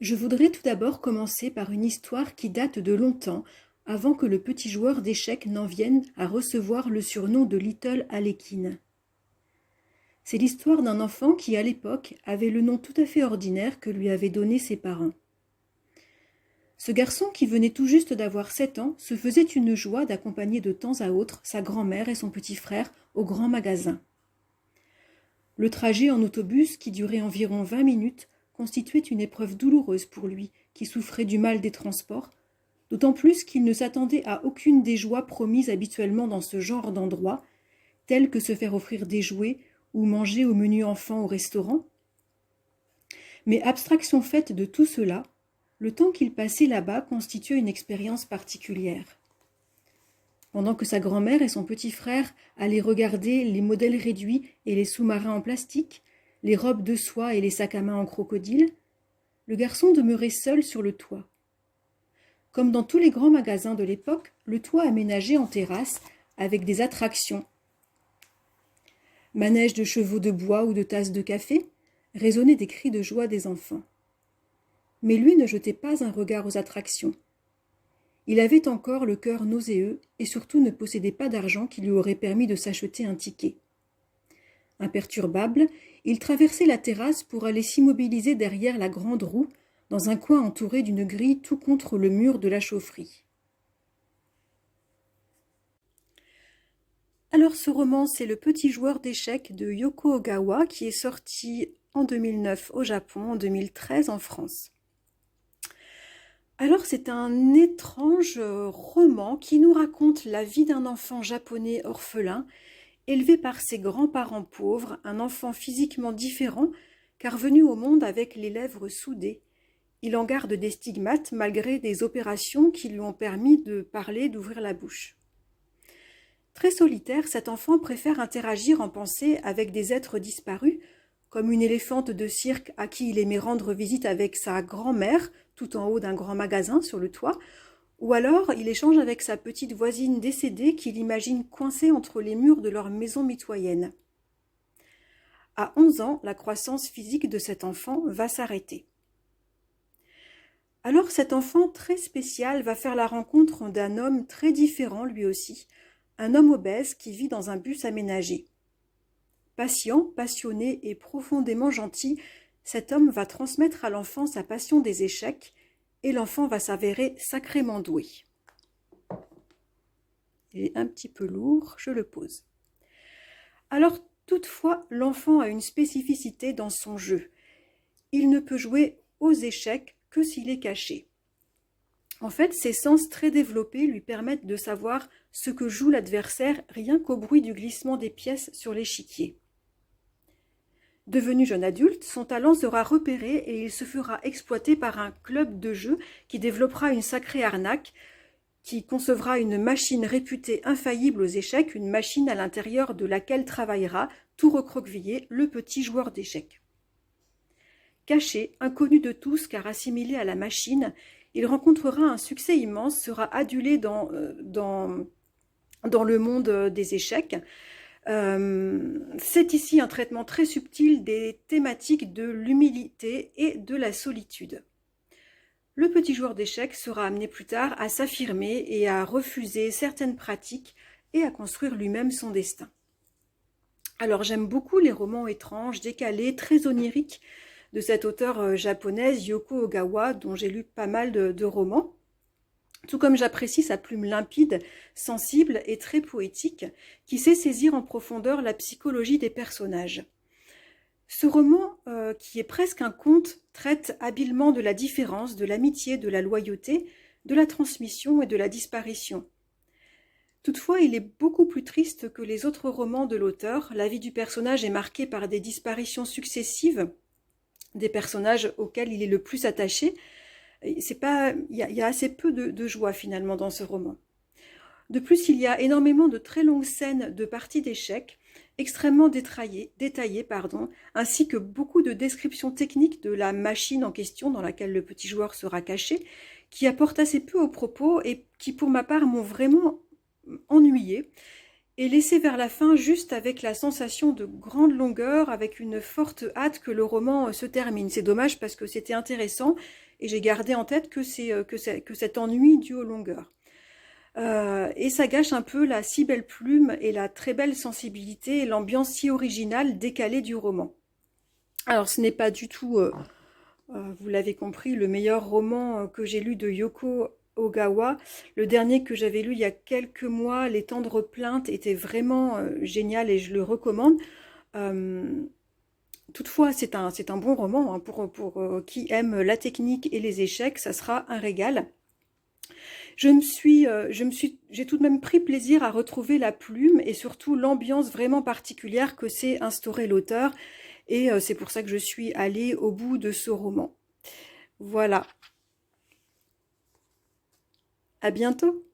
Je voudrais tout d'abord commencer par une histoire qui date de longtemps, avant que le petit joueur d'échecs n'en vienne à recevoir le surnom de Little Harlequin. C'est l'histoire d'un enfant qui, à l'époque, avait le nom tout à fait ordinaire que lui avaient donné ses parents. Ce garçon, qui venait tout juste d'avoir 7 ans, se faisait une joie d'accompagner de temps à autre sa grand-mère et son petit frère au grand magasin. Le trajet en autobus, qui durait environ 20 minutes, constituait une épreuve douloureuse pour lui, qui souffrait du mal des transports, d'autant plus qu'il ne s'attendait à aucune des joies promises habituellement dans ce genre d'endroit, telles que se faire offrir des jouets ou manger au menu enfant au restaurant. Mais abstraction faite de tout cela, le temps qu'il passait là-bas constituait une expérience particulière. Pendant que sa grand-mère et son petit frère allaient regarder les modèles réduits et les sous-marins en plastique, les robes de soie et les sacs à main en crocodile, le garçon demeurait seul sur le toit. Comme dans tous les grands magasins de l'époque, le toit aménagé en terrasse avec des attractions. Manège de chevaux de bois ou de tasses de café, résonnaient des cris de joie des enfants. Mais lui ne jetait pas un regard aux attractions. Il avait encore le cœur nauséeux et surtout ne possédait pas d'argent qui lui aurait permis de s'acheter un ticket. Imperturbable, il traversait la terrasse pour aller s'immobiliser derrière la grande roue, dans un coin entouré d'une grille tout contre le mur de la chaufferie. Alors ce roman, c'est Le petit joueur d'échecs de Yoko Ogawa qui est sorti en 2009 au Japon, en 2013 en France. Alors c'est un étrange roman qui nous raconte la vie d'un enfant japonais orphelin, élevé par ses grands-parents pauvres, un enfant physiquement différent car venu au monde avec les lèvres soudées. Il en garde des stigmates malgré des opérations qui lui ont permis de parler, d'ouvrir la bouche. Très solitaire, cet enfant préfère interagir en pensée avec des êtres disparus, comme une éléphante de cirque à qui il aimait rendre visite avec sa grand-mère, tout en haut d'un grand magasin sur le toit, ou alors il échange avec sa petite voisine décédée qu'il imagine coincée entre les murs de leur maison mitoyenne. À 11 ans, la croissance physique de cet enfant va s'arrêter. Alors cet enfant très spécial va faire la rencontre d'un homme très différent lui aussi, un homme obèse qui vit dans un bus aménagé. Patient, passionné et profondément gentil, cet homme va transmettre à l'enfant sa passion des échecs et l'enfant va s'avérer sacrément doué. Il est un petit peu lourd, je le pose. Alors toutefois, l'enfant a une spécificité dans son jeu. Il ne peut jouer aux échecs que s'il est caché. En fait, ses sens très développés lui permettent de savoir ce que joue l'adversaire rien qu'au bruit du glissement des pièces sur l'échiquier. Devenu jeune adulte, son talent sera repéré et il se fera exploiter par un club de jeu qui développera une sacrée arnaque, qui concevra une machine réputée infaillible aux échecs, une machine à l'intérieur de laquelle travaillera, tout recroquevillé, le petit joueur d'échecs. Caché, inconnu de tous car assimilé à la machine, il rencontrera un succès immense, sera adulé dans le monde des échecs. C'est ici un traitement très subtil des thématiques de l'humilité et de la solitude. Le petit joueur d'échecs sera amené plus tard à s'affirmer et à refuser certaines pratiques et à construire lui-même son destin. Alors j'aime beaucoup les romans étranges, décalés, très oniriques de cette auteure japonaise Yoko Ogawa, dont j'ai lu pas mal de romans. Tout comme j'apprécie sa plume limpide, sensible et très poétique, qui sait saisir en profondeur la psychologie des personnages. Ce roman, qui est presque un conte, traite habilement de la différence, de l'amitié, de la loyauté, de la transmission et de la disparition. Toutefois, il est beaucoup plus triste que les autres romans de l'auteur. La vie du personnage est marquée par des disparitions successives, des personnages auxquels il est le plus attaché. Il y a assez peu de joie finalement dans ce roman. De plus, il y a énormément de très longues scènes de parties d'échecs, extrêmement détaillées, ainsi que beaucoup de descriptions techniques de la machine en question dans laquelle le petit joueur sera caché, qui apportent assez peu au propos et qui, pour ma part, m'ont vraiment ennuyé et laissé vers la fin juste avec la sensation de grande longueur, avec une forte hâte que le roman se termine. C'est dommage parce que c'était intéressant et j'ai gardé en tête que que cet ennui dû aux longueurs. Et ça gâche un peu la si belle plume et la très belle sensibilité et l'ambiance si originale, décalée du roman. Alors ce n'est pas du tout, vous l'avez compris, le meilleur roman que j'ai lu de Yoko Ogawa. Le dernier que j'avais lu il y a quelques mois, Les tendres plaintes, était vraiment génial et je le recommande. Euh, Toutefois, c'est un bon roman hein, pour qui aime la technique et les échecs, ça sera un régal. J'ai tout de même pris plaisir à retrouver la plume et surtout l'ambiance vraiment particulière que s'est instaurée l'auteur. Et c'est pour ça que je suis allée au bout de ce roman. Voilà, à bientôt!